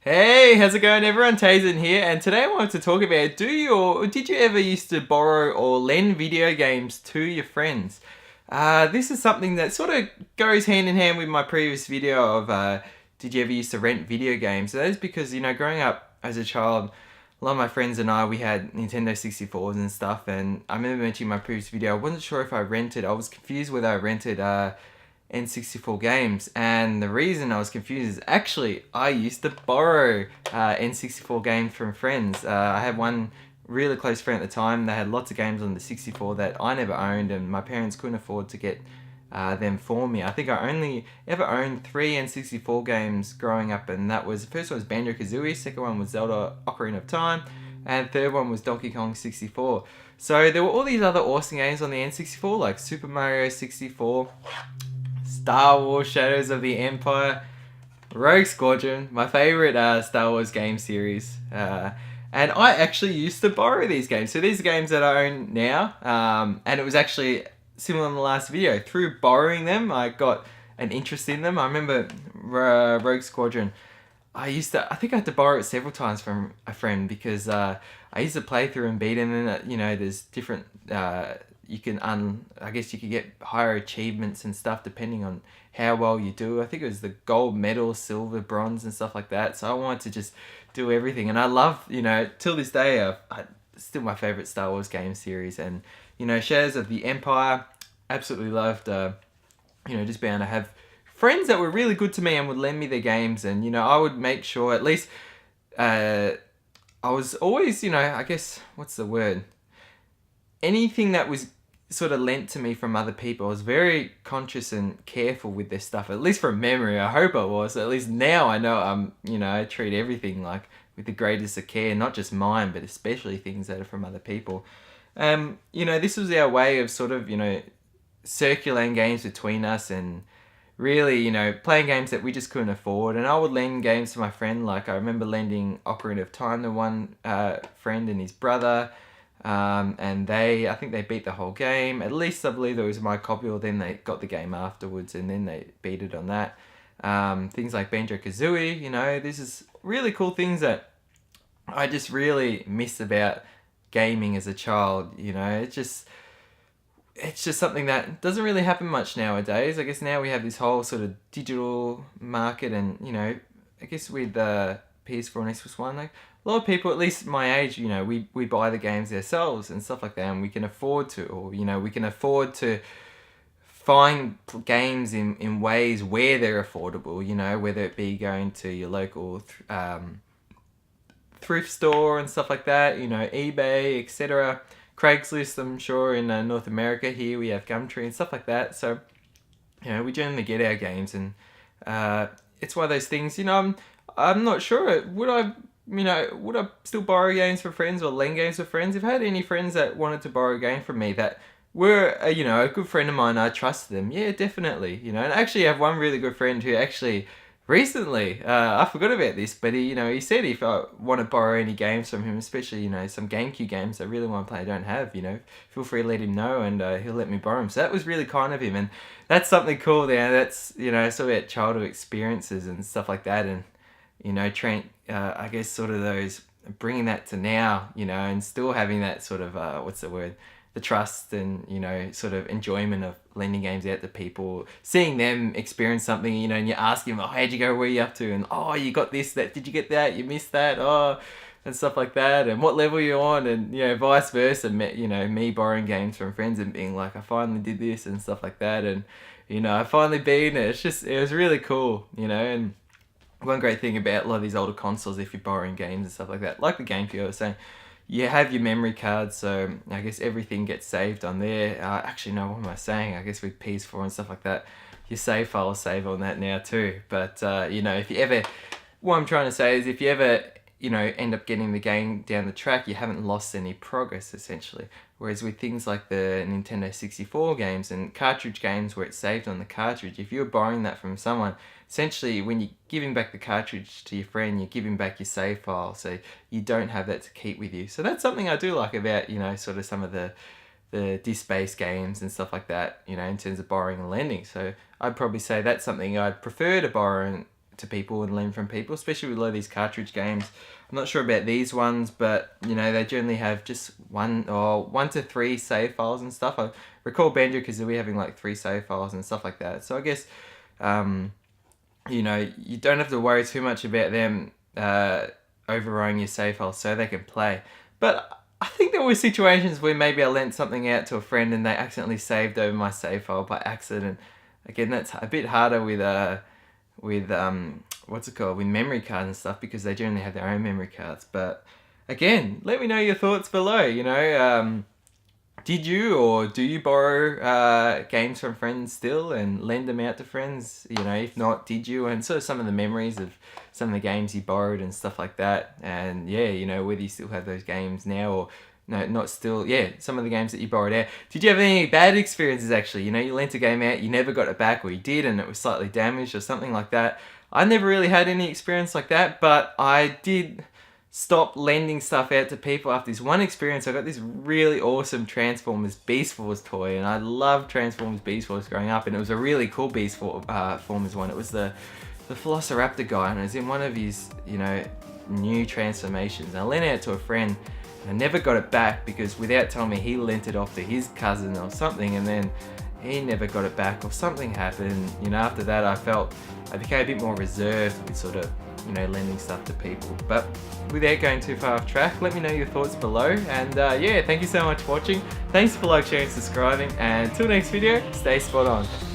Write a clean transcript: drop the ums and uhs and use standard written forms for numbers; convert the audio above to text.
Hey, how's it going everyone? Teysind here, and today I wanted to talk about did you ever used to borrow or lend video games to your friends? This is something that sort of goes hand in hand with my previous video of did you ever used to rent video games? So that is because, growing up as a child, a lot of my friends and I, we had Nintendo 64s and stuff, and I remember mentioning in my previous video, I wasn't sure if I rented, I was confused whether I rented N64 games, and the reason I was confused is actually I used to borrow N64 games from friends. I had one really close friend at the time. They had lots of games on the 64 that I never owned, and my parents couldn't afford to get them for me. I think I only ever owned 3 N64 games growing up, and that was, the first one was Banjo-Kazooie, second one was Zelda Ocarina of Time, and third one was Donkey Kong 64. So there were all these other awesome games on the N64, like Super Mario 64, Star Wars Shadows of the Empire, Rogue Squadron, my favorite Star Wars game series. And I actually used to borrow these games. So these are games that I own now. And it was actually similar in the last video. Through borrowing them, I got an interest in them. I remember Rogue Squadron. I think I had to borrow it several times from a friend because I used to play through and beat him. And, there's different, I guess you could get higher achievements and stuff depending on how well you do. I think it was the gold medal, silver, bronze and stuff like that. So I wanted to just do everything. And I love, till this day, still my favorite Star Wars game series. And, Shadows of the Empire, absolutely loved, just being able to have friends that were really good to me and would lend me their games. And, I would make sure at least, I was always, I guess, what's the word? Anything that was sort of lent to me from other people, I was very conscious and careful with this stuff, at least from memory. I hope I was. At least now I know I treat everything like with the greatest of care, not just mine, but especially things that are from other people. This was our way of sort of, circulating games between us and really, playing games that we just couldn't afford. And I would lend games to my friend. Like I remember lending Ocarina of Time to one friend and his brother. And I think they beat the whole game. At least I believe it was my copy, or then they got the game afterwards and then they beat it on that. Things like Banjo-Kazooie, this is really cool things that I just really miss about gaming as a child. It's just something that doesn't really happen much nowadays. I guess now we have this whole sort of digital market, and I guess with PS4 and Xbox One, like a lot of people, at least my age, we buy the games ourselves and stuff like that, and we can afford to, or we can afford to find games in ways where they're affordable. Whether it be going to your local thrift store and stuff like that, eBay, etc. Craigslist, I'm sure in North America here we have Gumtree and stuff like that. So, we generally get our games, and it's one of those things. I'm not sure. Would I still borrow games for friends or lend games for friends? If I had any friends that wanted to borrow a game from me that were, a good friend of mine, I trusted them. Yeah, definitely. And I actually have one really good friend who actually recently, I forgot about this, but he said if I want to borrow any games from him, especially, some GameCube games I really want to play I don't have, feel free to let him know, and he'll let me borrow them. So that was really kind of him, and that's something cool there. That's, it's all about childhood experiences and stuff like that, and, I guess sort of those, bringing that to now, and still having that sort of, the trust and, sort of enjoyment of lending games out to people, seeing them experience something, and you ask them, oh, how'd you go, where are you up to? And, oh, you got this, that, did you get that? You missed that? Oh, and stuff like that. And what level you on? And, vice versa, me borrowing games from friends and being like, I finally did this and stuff like that. And, I finally beat it. It was really cool, and one great thing about a lot of these older consoles, if you're borrowing games and stuff like that, like the GameCube I was saying, you have your memory cards, so I guess everything gets saved on there. Actually, no, what am I saying? I guess with PS4 and stuff like that, your save files save on that now too. But, if you ever, what I'm trying to say is if you ever, end up getting the game down the track, you haven't lost any progress, essentially. Whereas with things like the Nintendo 64 games and cartridge games where it's saved on the cartridge, if you're borrowing that from someone, essentially when you're giving back the cartridge to your friend, you're giving back your save file, so you don't have that to keep with you. So that's something I do like about, sort of some of the disc-based games and stuff like that, in terms of borrowing and lending. So I'd probably say that's something I'd prefer to borrow to people and lend from people, especially with a lot of these cartridge games. I'm not sure about these ones, but you know, they generally have just one to three save files and stuff. I recall Banjo-Kazooie we're having like 3 save files and stuff like that. So I guess you know, you don't have to worry too much about them overrunning your save files so they can play. But I think there were situations where maybe I lent something out to a friend and they accidentally saved over my save file by accident. Again, that's a bit harder with what's it called, with memory cards and stuff, because they generally have their own memory cards. But again, let me know your thoughts below. You know, did you or do you borrow games from friends still and lend them out to friends? You know, if not, did you? And sort of some of the memories of some of the games you borrowed and stuff like that. And yeah, you know, whether you still have those games now or no, not still. Yeah, some of the games that you borrowed out. Did you have any bad experiences actually? You know, you lent a game out, you never got it back, or you did and it was slightly damaged or something like that. I never really had any experience like that, but I did stop lending stuff out to people after this one experience. I got this really awesome Transformers Beast Force toy, and I loved Transformers Beast Force growing up, and it was a really cool Beast Formers one. It was the Velociraptor guy, and it was in one of his, you know, new transformations. And I lent it out to a friend, and I never got it back because without telling me, he lent it off to his cousin or something, and then he never got it back or something happened. You know, after that I became a bit more reserved with sort of, you know, lending stuff to people. But without going too far off track, let me know your thoughts below. And yeah, thank you so much for watching. Thanks for liking, sharing, subscribing, and until next video, stay spot on.